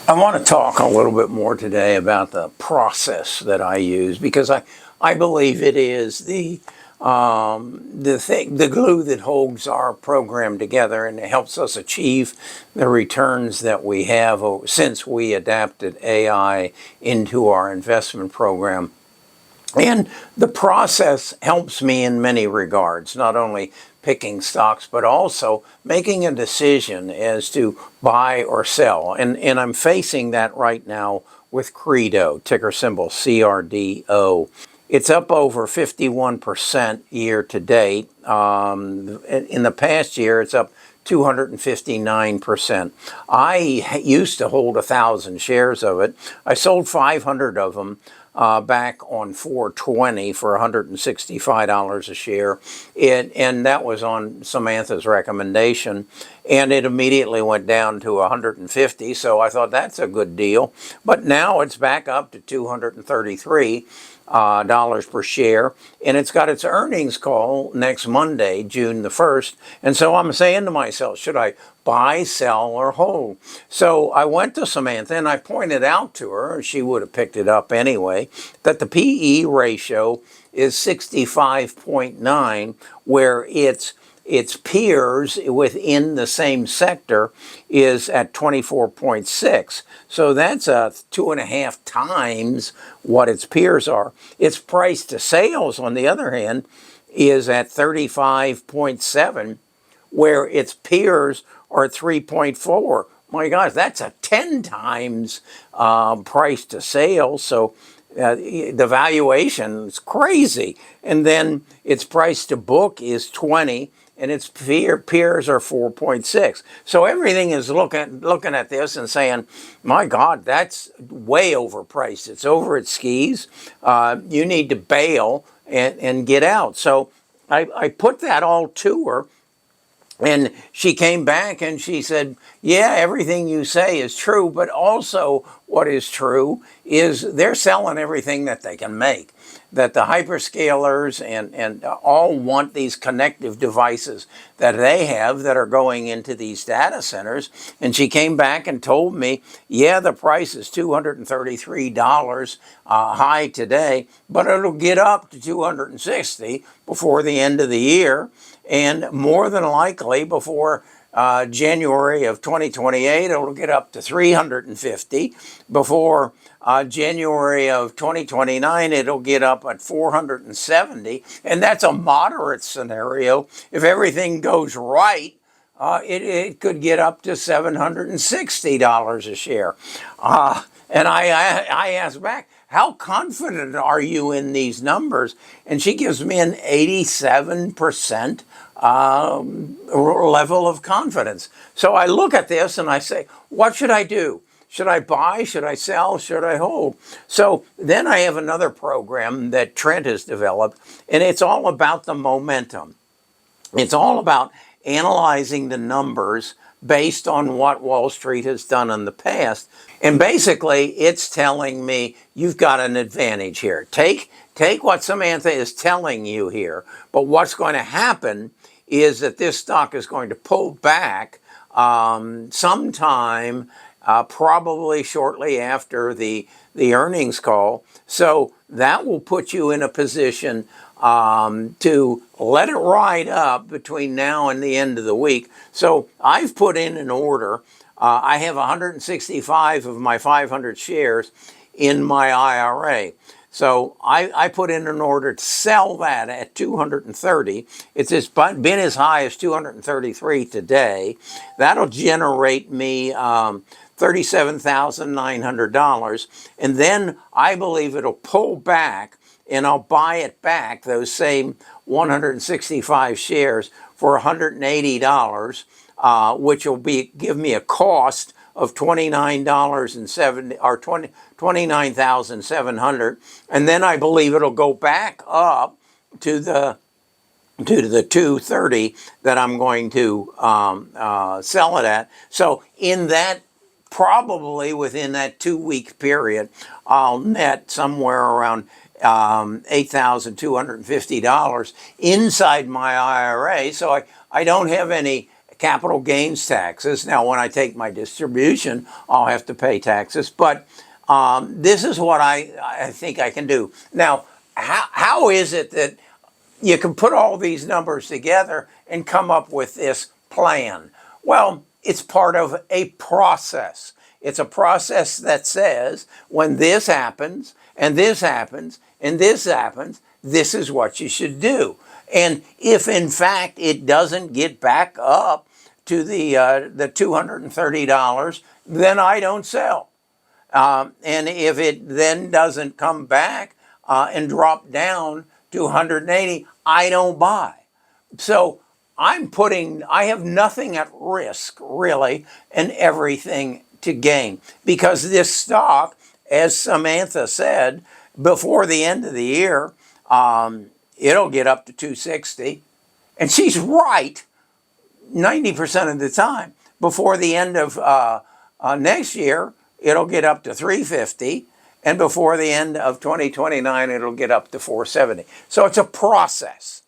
I want to talk a little bit more today about the process that I use because I believe it is the glue that holds our program together, and it helps us achieve the returns that we have since we adapted AI into our investment program. And the process helps me in many regards, not only picking stocks, but also making a decision as to buy or sell. And I'm facing that right now with Credo, ticker symbol CRDO. It's up over 51% year to date. In the past year, it's up 259%. I used to hold 1,000 shares of it. I sold 500 of them back on 4/20 for $165 a share. And that was on Samantha's recommendation. And it immediately went down to 150. So I thought that's a good deal. But now it's back up to 233 dollars per share, and it's got its earnings call next Monday, June the 1st. And so I'm saying to myself, should I buy, sell, or hold? So I went to Samantha and I pointed out to her, and she would have picked it up anyway, that the PE ratio is 65.9, where its peers within the same sector is at 24.6. So that's 2.5 times what its peers are. Its price to sales, on the other hand, is at 35.7, where its peers are at 3.4. My gosh, that's a 10 times price to sales. So the valuation is crazy. And then its price to book is 20, and its peers are 4.6. So everything is looking at this and saying, my God, that's way overpriced. It's over its skis. You need to bail and get out. So I put that all to her. And she came back and she said, yeah, everything you say is true, but also what is true is they're selling everything that they can make. That the hyperscalers and all want these connective devices that they have that are going into these data centers. And she came back and told me, yeah, the price is $233 high today, but it'll get up to $260 before the end of the year. And more than likely before January of 2028, it'll get up to 350. Before January of 2029, it'll get up at 470. And that's a moderate scenario. If everything goes right, it could get up to $760 a share. And I asked back, how confident are you in these numbers? And she gives me an 87% level of confidence. So I look at this and I say, what should I do? Should I buy? Should I sell? Should I hold? So then I have another program that Trent has developed, and it's all about the momentum. It's all about analyzing the numbers based on what Wall Street has done in the past. And basically, it's telling me you've got an advantage here. Take what Samantha is telling you here. But what's going to happen is that this stock is going to pull back sometime, probably shortly after the earnings call. So that will put you in a position to let it ride up between now and the end of the week. So I've put in an order. I have 165 of my 500 shares in my IRA. So I put in an order to sell that at 230. It's been as high as 233 today. That'll generate me $37,900. And then I believe it'll pull back, and I'll buy it back, those same 165 shares, for $180, which will give me a cost of $29,700, and then I believe it'll go back up to the 230 that I'm going to sell it at. So in that, probably within that 2-week period, I'll net somewhere around $8,250 inside my IRA. So I don't have any capital gains taxes. Now, when I take my distribution, I'll have to pay taxes, but this is what I think I can do. Now, how is it that you can put all these numbers together and come up with this plan? Well, it's part of a process. It's a process that says when this happens, and this happens, and this happens, this is what you should do. And if in fact it doesn't get back up to the $230, then I don't sell. And if it then doesn't come back and drop down to 180, I don't buy. So I have nothing at risk, really, and everything to gain. Because this stock, as Samantha said, before the end of the year, it'll get up to 260. And she's right 90% of the time. Before the end of next year, it'll get up to 350. And before the end of 2029, it'll get up to 470. So it's a process.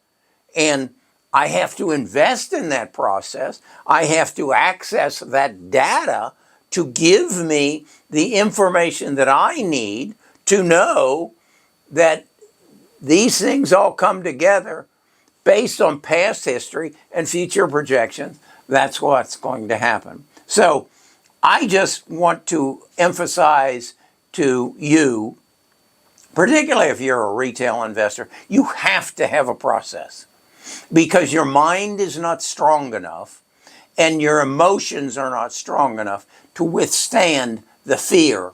And I have to invest in that process. I have to access that data to give me the information that I need to know that these things all come together based on past history and future projections. That's what's going to happen. So I just want to emphasize to you, particularly if you're a retail investor, you have to have a process, because your mind is not strong enough and your emotions are not strong enough to withstand the fear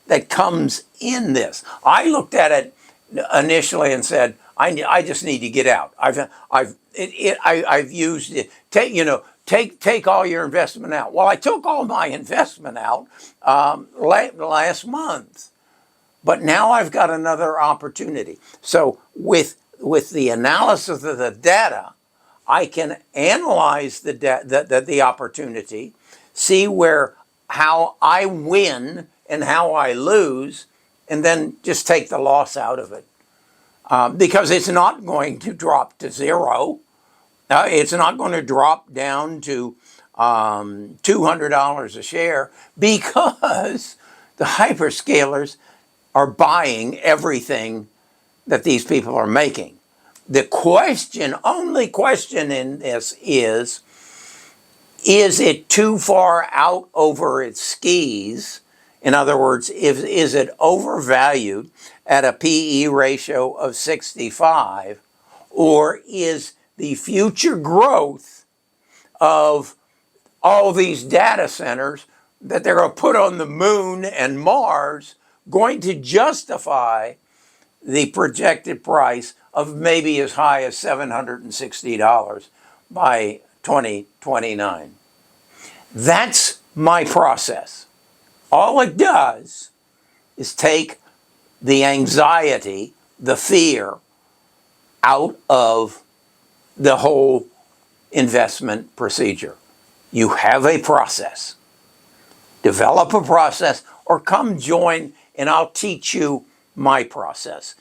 that comes in this. I looked at it initially and said, I just need to get out. I've used it. Take all your investment out. Well, I took all my investment out last month, but now I've got another opportunity. So with the analysis of the data, I can analyze the opportunity, see how I win and how I lose, and then just take the loss out of it. Because it's not going to drop to zero. It's not going to drop down to $200 a share, because the hyperscalers are buying everything that these people are making. The only question in this is it too far out over its skis? In other words, is it overvalued at a PE ratio of 65? Or is the future growth of all these data centers that they're going to put on the moon and Mars going to justify the projected price of maybe as high as $760 by 2029? That's my process. All it does is take the anxiety, the fear out of the whole investment procedure. You have a process. Develop a process, or come join and I'll teach you my process.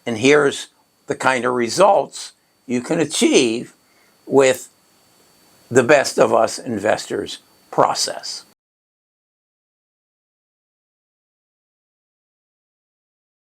And here's the kind of results you can achieve with the Best of Us Investors process.